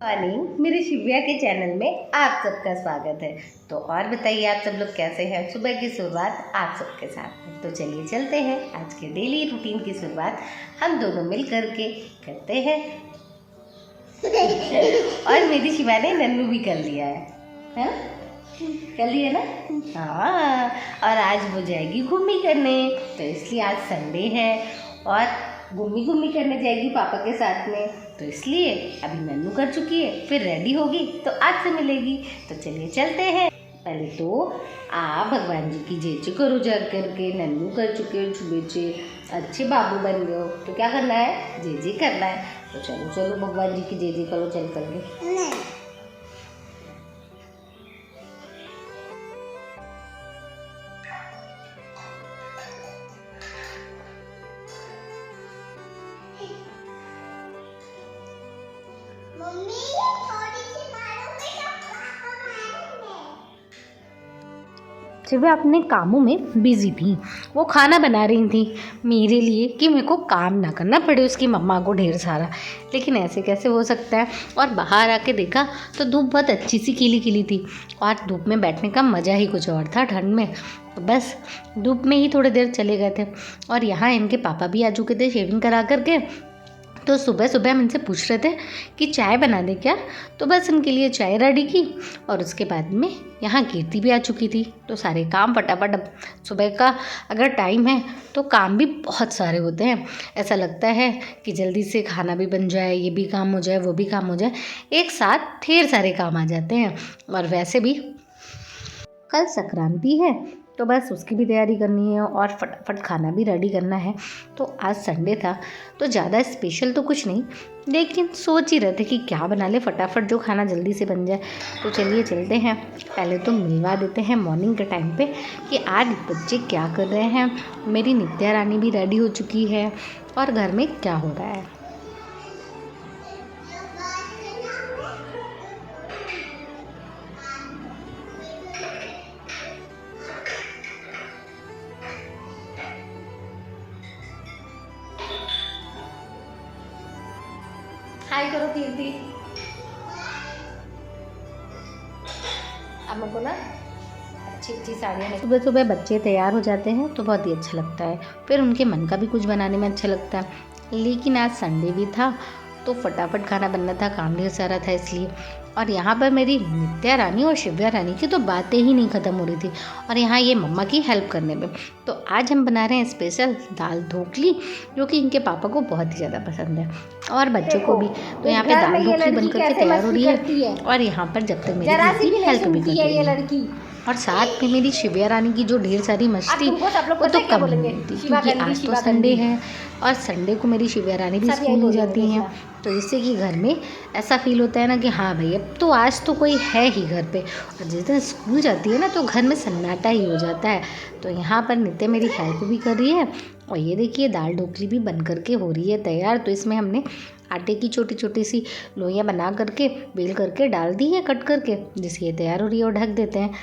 Morning, मेरे शिव्या के चैनल में आप सबका स्वागत है। तो और बताइए आप सब लोग कैसे हैं। सुबह की शुरुआत आप सबके साथ है, तो चलिए चलते हैं आज के डेली रूटीन की शुरुआत हम दोनों मिल करके करते हैं। और मेरी शिवा ने नन्नू भी कर लिया है ना? कर लिया ना? हाँ। और आज वो जाएगी घूमी करने, तो इसलिए आज संडे है और घूमी करने जाएगी पापा के साथ में, तो इसलिए अभी नन्नू कर चुकी है, फिर रेडी होगी तो आज से मिलेगी। तो चलिए चलते हैं। पहले तो आप भगवान जी की जय जय करो जा करके। नन्नू कर चुके हो सुबह से, अच्छे बाबू बन गए हो, तो क्या करना है? जय जय करना है। तो चलो चलो भगवान जी की जय जय करो चल करके। शिव्या अपने कामों में बिजी थी। वो खाना बना रही थी मेरे लिए कि मेरे को काम ना करना पड़े उसकी मम्मा को ढेर सारा। लेकिन ऐसे कैसे हो सकता है। और बाहर आके देखा तो धूप बहुत अच्छी सी खिली खिली थी और धूप में बैठने का मज़ा ही कुछ और था ठंड में। तो बस धूप में ही थोड़ी देर चले गए थे और यहाँ इनके पापा भी आ चुके थे शेविंग करा करके। तो सुबह सुबह हम इनसे पूछ रहे थे कि चाय बना दे क्या। तो बस इनके लिए चाय रेडी की और उसके बाद में यहाँ कीर्ति भी आ चुकी थी। तो सारे काम फटाफट, अब सुबह का अगर टाइम है तो काम भी बहुत सारे होते हैं। ऐसा लगता है कि जल्दी से खाना भी बन जाए, ये भी काम हो जाए, वो भी काम हो जाए, एक साथ ढेर सारे काम आ जाते हैं। और वैसे भी कल संक्रांति है तो बस उसकी भी तैयारी करनी है और फटाफट खाना भी रेडी करना है। तो आज संडे था तो ज़्यादा स्पेशल तो कुछ नहीं, लेकिन सोच ही रहे थे कि क्या बना ले फटाफट जो खाना जल्दी से बन जाए। तो चलिए चलते हैं। पहले तो मिलवा देते हैं मॉर्निंग के टाइम पे कि आज बच्चे क्या कर रहे हैं। मेरी नित्या रानी भी रेडी हो चुकी है और घर में क्या हो रहा है। हाय करो कीर्ति। अब मेरे को ना अच्छी अच्छी साड़ियाँ। सुबह सुबह बच्चे तैयार हो जाते हैं तो बहुत ही अच्छा लगता है, फिर उनके मन का भी कुछ बनाने में अच्छा लगता है। लेकिन आज संडे भी था तो फटाफट खाना बनना था, काम ढेर सारा था इसलिए। और यहाँ पर मेरी नित्या रानी और शिव्या रानी की तो बातें ही नहीं ख़त्म हो रही थी और यहाँ ये मम्मा की हेल्प करने में। तो आज हम बना रहे हैं स्पेशल दाल ढोकली, जो कि इनके पापा को बहुत ही ज़्यादा पसंद है और बच्चों को भी। तो यहाँ पे दाल ढोकली बनकर के तैयार हो रही है और यहाँ पर जब तक मेरी हेल्प भी करती है लड़की। और साथ में मेरी शिव्या रानी की जो ढेर सारी मस्ती वो तो कम नहीं होती, क्योंकि आज तो संडे है और संडे को मेरी शिव्या रानी भी स्कूल हो जाती हैं। तो इससे कि घर में ऐसा फील होता है ना कि हाँ भाई अब तो आज तो कोई है ही घर पे। और जिस दिन स्कूल जाती है ना तो घर में सन्नाटा ही हो जाता है। तो यहाँ पर नित्य मेरी हेल्प भी कर रही है और ये देखिए दाल ढोकली भी बन करके हो रही है तैयार। तो इसमें हमने आटे की छोटी छोटी सी लोइयाँ बना करके बेल करके डाल दी है कट करके, जिससे ये तैयार हो रही है और ढक देते हैं।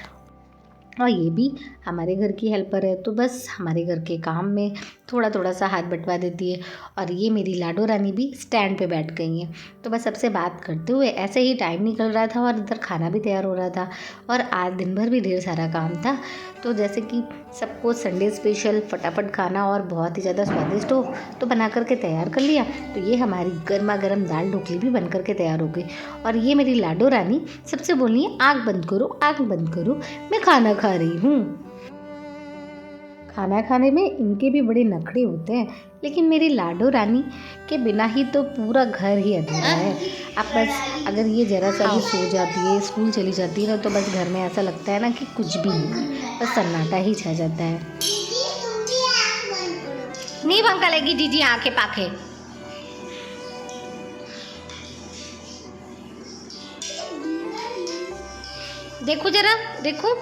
और ये भी हमारे घर की हेल्पर है तो बस हमारे घर के काम में थोड़ा थोड़ा सा हाथ बटवा देती है। और ये मेरी लाडो रानी भी स्टैंड पे बैठ गई हैं। तो बस सबसे बात करते हुए ऐसे ही टाइम निकल रहा था और इधर खाना भी तैयार हो रहा था और आज दिन भर भी ढेर सारा काम था। तो जैसे कि सबको संडे स्पेशल फटाफट खाना और बहुत ही ज़्यादा स्वादिष्ट हो तो बना करके तैयार कर लिया। तो ये हमारी गर्मा गर्म दाल ढोकली भी बन करके तैयार हो गई। और ये मेरी लाडो रानी सबसे बोल रही है आँख बंद करो, आँख बंद करो, मैं खाना खा रही हूँ। खाना खाने में इनके भी बड़े नखरे होते हैं, लेकिन मेरी लाडो रानी के बिना ही तो पूरा घर ही अधूरा है। अब बस अगर ये ज़रा सा भी सो जाती है, स्कूल चली जाती है ना, तो बस घर में ऐसा लगता है ना कि कुछ भी नहीं, बस सन्नाटा ही छा जाता है। नहीं पंखा लगी जीजी आंखें पाखे। देखो जरा देखो।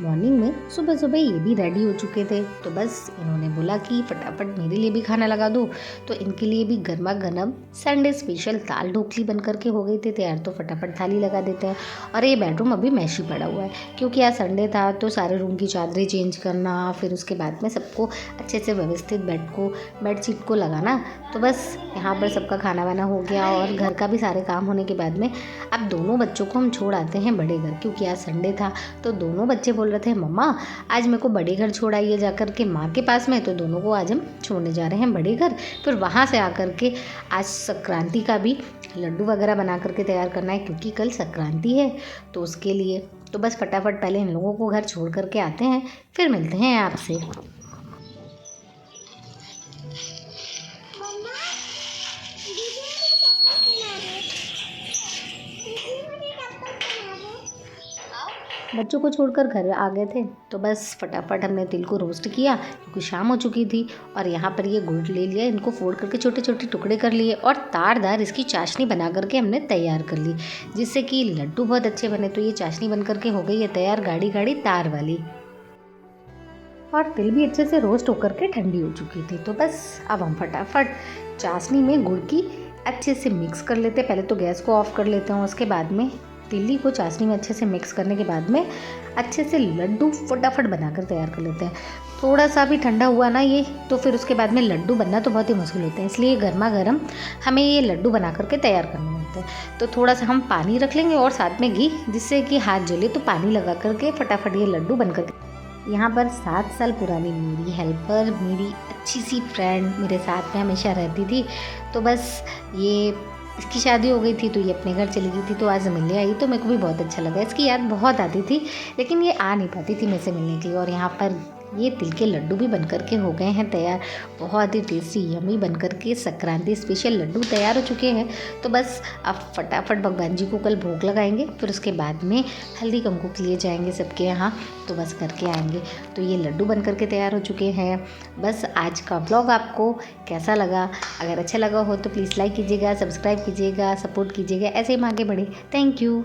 मॉर्निंग में सुबह सुबह ये भी रेडी हो चुके थे, तो बस इन्होंने बोला कि फटाफट मेरे लिए भी खाना लगा दो। तो इनके लिए भी गर्मा गर्म संडे स्पेशल दाल ढोकली बन करके हो गई थी तैयार, तो फटाफट थाली लगा देते हैं। और ये बेडरूम अभी मैशी पड़ा हुआ है क्योंकि आज संडे था, तो सारे रूम की चादरें चेंज करना, फिर उसके बाद में सबको अच्छे से व्यवस्थित बेडशीट को लगाना। तो बस यहाँ पर सबका खाना वाना हो गया और घर का भी सारे काम होने के बाद में अब दोनों बच्चों को हम छोड़ आते हैं बड़े घर, क्योंकि आज संडे था। तो दोनों बच्चे बोल रहे थे मम्मा आज मेरे को बड़े घर छोड़ आइए जा कर के माँ के पास में, तो दोनों को आज हम छोड़ने जा रहे हैं बड़े घर। फिर वहाँ से आकर के आज संक्रांति का भी लड्डू वगैरह बना करके तैयार करना है, क्योंकि कल संक्रांति है तो उसके लिए। तो बस फटाफट पहले इन लोगों को घर छोड़ करके आते हैं, फिर मिलते हैं आपसे। बच्चों को छोड़कर घर आ गए थे, तो बस फटाफट हमने तिल को रोस्ट किया क्योंकि शाम हो चुकी थी। और यहाँ पर ये गुड़ ले लिया, इनको फोड़ करके छोटे छोटे टुकड़े कर लिए और तारदार इसकी चाशनी बना करके हमने तैयार कर ली, जिससे कि लड्डू बहुत अच्छे बने। तो ये चाशनी बन करके हो गई है तैयार, गाढ़ी गाढ़ी तार वाली। और तिल भी अच्छे से रोस्ट होकर के ठंडी हो चुकी थी। तो बस अब हम फटाफट चाशनी में गुड़ की अच्छे से मिक्स कर लेते हैं। पहले तो गैस को ऑफ कर लेते हैं, उसके बाद में तिल्ली को चाशनी में अच्छे से मिक्स करने के बाद में अच्छे से लड्डू फटाफट बनाकर तैयार कर लेते हैं। थोड़ा सा भी ठंडा हुआ ना ये, तो फिर उसके बाद में लड्डू बनना तो बहुत ही मुश्किल होते हैं, इसलिए गर्मा गर्म हमें ये लड्डू बना करके तैयार करने होते हैं। तो थोड़ा सा हम पानी रख लेंगे और साथ में घी, जिससे कि हाथ जले, तो पानी लगा करके फटाफट ये लड्डू बन करके। यहाँ पर 7 साल पुरानी मेरी हेल्पर, मेरी अच्छी सी फ्रेंड मेरे साथ में हमेशा रहती थी। तो बस ये इसकी शादी हो गई थी तो ये अपने घर चली गई थी, तो आज मिलने आई तो मेरे को भी बहुत अच्छा लगा। इसकी याद बहुत आती थी लेकिन ये आ नहीं पाती थी मेरे से मिलने के लिए। और यहाँ पर ये तिल के लड्डू भी बनकर के हो गए हैं तैयार, बहुत ही टेस्टी यमी बनकर के संक्रांति स्पेशल लड्डू तैयार हो चुके हैं। तो बस अब फटाफट भगवान जी को कल भोग लगाएंगे, फिर उसके बाद में हल्दी कुमकुम के लिए जाएंगे सबके यहाँ, तो बस करके आएंगे। तो ये लड्डू बन करके तैयार हो चुके हैं। बस आज का व्लॉग आपको कैसा लगा? अगर अच्छा लगा हो तो प्लीज़ लाइक कीजिएगा, सब्सक्राइब कीजिएगा, सपोर्ट कीजिएगा, ऐसे ही हम आगे बढ़े। Thank you.